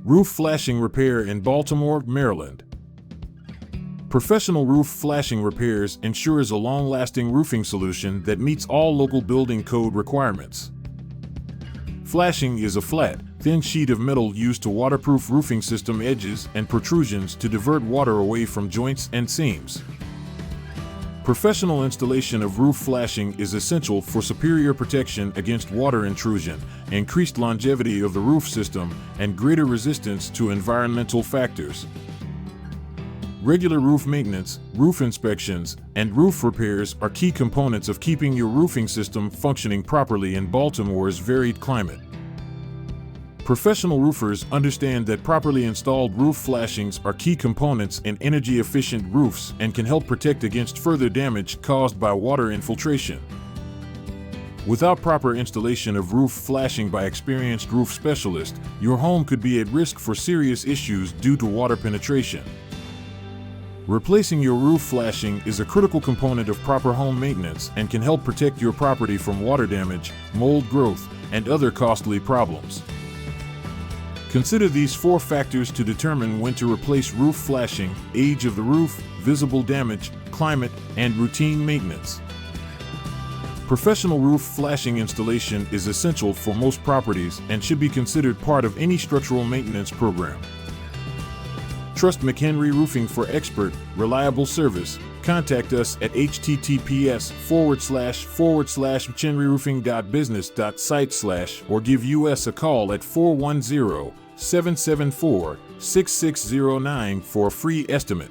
Roof flashing repair in Baltimore, Maryland. Professional roof flashing repairs ensures a long-lasting roofing solution that meets all local building code requirements. Flashing is a flat, thin sheet of metal used to waterproof roofing system edges and protrusions to divert water away from joints and seams. Professional installation of roof flashing is essential for superior protection against water intrusion, increased longevity of the roof system, and greater resistance to environmental factors. Regular roof maintenance, roof inspections, and roof repairs are key components of keeping your roofing system functioning properly in Baltimore's varied climate. Professional roofers understand that properly installed roof flashings are key components in energy-efficient roofs and can help protect against further damage caused by water infiltration. Without proper installation of roof flashing by experienced roof specialists, your home could be at risk for serious issues due to water penetration. Replacing your roof flashing is a critical component of proper home maintenance and can help protect your property from water damage, mold growth, and other costly problems. Consider these 4 factors to determine when to replace roof flashing: age of the roof, visible damage, climate, and routine maintenance. Professional roof flashing installation is essential for most properties and should be considered part of any structural maintenance program. Trust McHenry Roofing for expert, reliable service. Contact us at https://mchenryroofing.business.site/ or give us a call at 410-774-6609 for a free estimate.